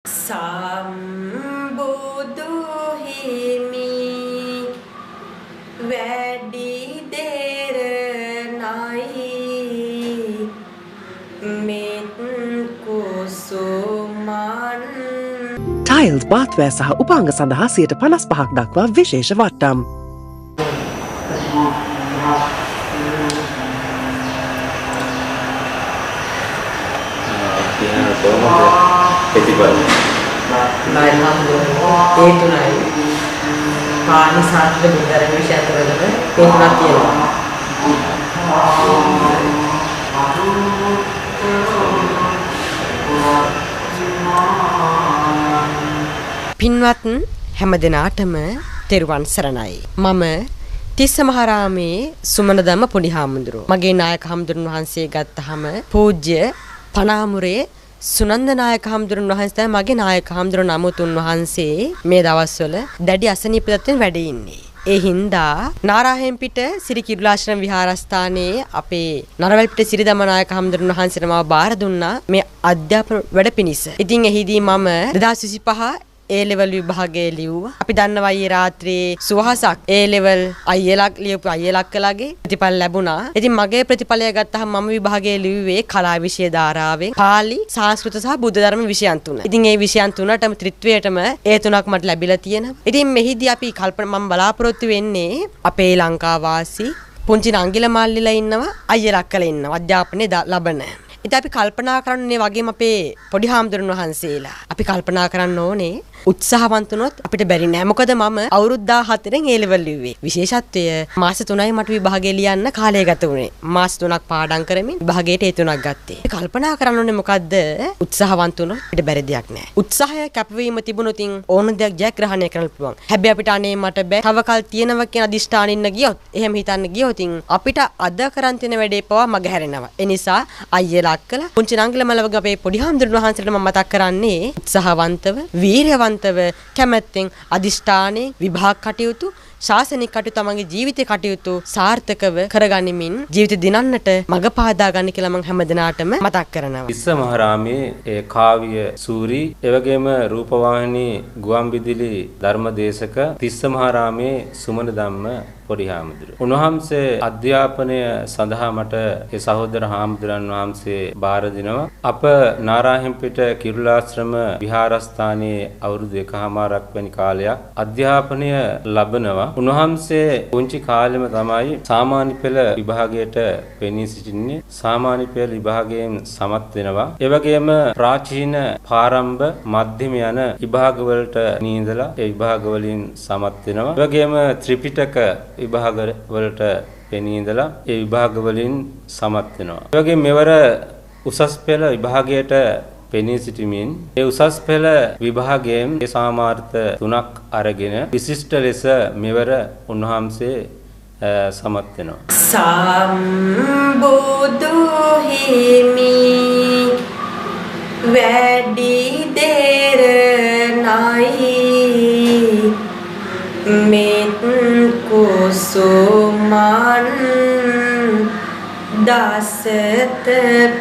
සම්බුදු හිමි වැඩි දෙරණයි මෙත් කුසුමන් ටයිල්ඩ් බාත්වෑ සහ උපාංග සඳහා 55% දක්වා විශේෂ වට්ටම්. ඒ තුනයි පානි සාත්‍ර බුද්ධාර විශ්ය අතරවල ඒ තුනක් තියෙනවා. පින්වත් හැමදෙනාටම තෙරුවන් සරණයි. මම තිස්සමහාරාමේ සුමනදම්ම පොඩි හාමුදුරුවෝ. මගේ නායක හාමුදුරන් වහන්සේ ගත්තහම පූජ්‍ය පනාමුරේ සුනන්ද නායක හාමුදුරන් වහන්සේ මගේ නායක හාමුදුරන් නමුතුන් වහන්සේ මේ දවස්වල දැඩි අසනීප තත්ත්වෙන් වැඩ ඉන්නේ. ඒ හින්දා නාරාහෙම්පිට සිරි කිරුලාශ්‍රම විහාරස්ථානයේ අපේ නරවැල්පිට සිරිදම නායක හාමුදුරන් වහන්සේට මම බාර දුන්නා මේ අධ්‍යාපන වැඩ පිණිස. ඉතින් එහිදී මම 2025 A level විභාගයේ ලිව්වා. අපි දන්නවා ඊයේ රාත්‍රියේ සුවහසක් A level අයියලක් ලියපු අයියලක්කලාගේ ප්‍රතිඵල ලැබුණා. ඉතින් මගේ ප්‍රතිඵලය ගත්තහම මම විභාගයේ ලිව්වේ කලා විෂය ධාරාවෙන් පාලි, සංස්කෘත සහ බුද්ධ ධර්ම විෂයන් තුන. ඉතින් මේ විෂයන් තුනටම ත්‍රිත්වයටම A තුනක් මට ලැබිලා තියෙනවා. ඉතින් මෙහිදී අපි මම බලාපොරොත්තු වෙන්නේ අපේ ලංකා වාසී පුංචි නංගිල මල්ලිලා ඉන්නවා, අයියලක්කලා ඉන්නවා අධ්‍යාපනයේ ලබන. ඉතින් අපි කල්පනා කරන්නේ වගේම අපේ පොඩි හාමුදුරන් වහන්සේලා. අපි කල්පනා කරන්න ඕනේ උත්සාහවන්ත වුණොත් අපිට බැරි නෑ. මොකද මම අවුරුදු 14න් A level ලිව්වේ. විශේෂත්වය මාස 3යි මට විභාගය ලියන්න කාලය ගත වුණේ. මාස 3ක් පාඩම් කරමින් විභාගයට A 3ක් ගත්තේ. කල්පනා කරන්න ඕනේ මොකද්ද? උත්සාහවන්ත වුණොත් අපිට බැරි දෙයක් නෑ. උත්සාහය කැපවීම තිබුණොත් ඕන දෙයක් ජයග්‍රහණය කරන්න පුළුවන්. හැබැයි අපිට අනේ මට බෑ තවකල් තියෙනවා කියන අදිෂ්ඨානින් ඉන්න ගියොත්, එහෙම හිතන්න ගියොත් අපිට අද කරන් තියෙන වැඩේ පවා මග හැරෙනවා. ඒ නිසා අයියලා අක්කලා පුංචි නංගිල මලවගේ අපේ පොඩි හාමුදුරන් වහන්සේට මම මතක් කරන්නේ උත්සාහවන්තව, වීරයවන්තව, කැමැත්තෙන්, අදිෂ්ඨානයෙන් විභාග කටයුතු, ශාසනික කටයුතු, තමන්ගේ ජීවිතේ කටයුතු සාර්ථකව කරගනිමින් ජීවිත දිනන්නට මඟ පාදා ගන්න කියලා මම හැමදෙනාටම මතක් කරනවා. තිස්සමහාරාමේ ඒ කාව්‍ය සූරි එවැගේම රූපවාහිනී ගුවන්විදුලි ධර්මදේශක තිස්සමහාරාමේ සුමන ධම්ම පොඩි හාමුදුරුවෝ. උන්වහන්සේ අධ්‍යාපනය සඳහා මට ඒ සහෝදර හාමුදුරන් වහන්සේ බාර දෙනවා. අප නාරාහෙම්පිට කිරුලාශ්‍රම විහාරස්ථානයේ අවුරුදු 1කමාරක් වැනි කාලයක් අධ්‍යාපනය ලබනවා. උන්වහන්සේ පුංචි කාලෙම තමයි සාමාන්‍ය පෙළ විභාගයට පෙනී සිටින්නේ. සාමාන්‍ය පෙළ විභාගයෙන් සමත් වෙනවා. ඒ වගේම ප්‍රාචීන පාරම්භ මධ්‍යම යන විභාගවලට නීඳලා ඒ විභාගවලින් සමත් වෙනවා. ඒ වගේම ත්‍රිපිටක විභාග වලට පෙනී ඉඳලා ඒ විභාග වලින් සමත් වෙනවා. ඒ වගේම මෙවර උසස් පෙළ විභාගයට පෙනී සිටීමෙන් ඒ උසස් පෙළ විභාගයෙන් ඒ සාමාර්ථ 3ක් අරගෙන විශිෂ්ට ලෙස මෙවර උන්වහන්සේ සමත් වෙනවා. සම්බුදු හිමි වැඩි දෙරණයි මෙත් කුසුමන් දසත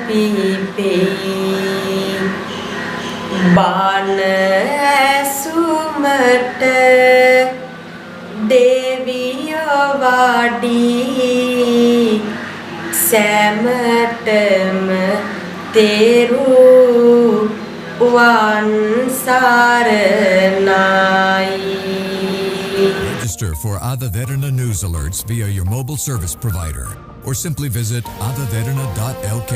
පිපෙයි බාන ඇසුමට දෙවියෝ වඩී සැමටම තෙරුවන් සරණයි. Register for Ada Derana news alerts via your mobile service provider or simply visit adaderana.lk.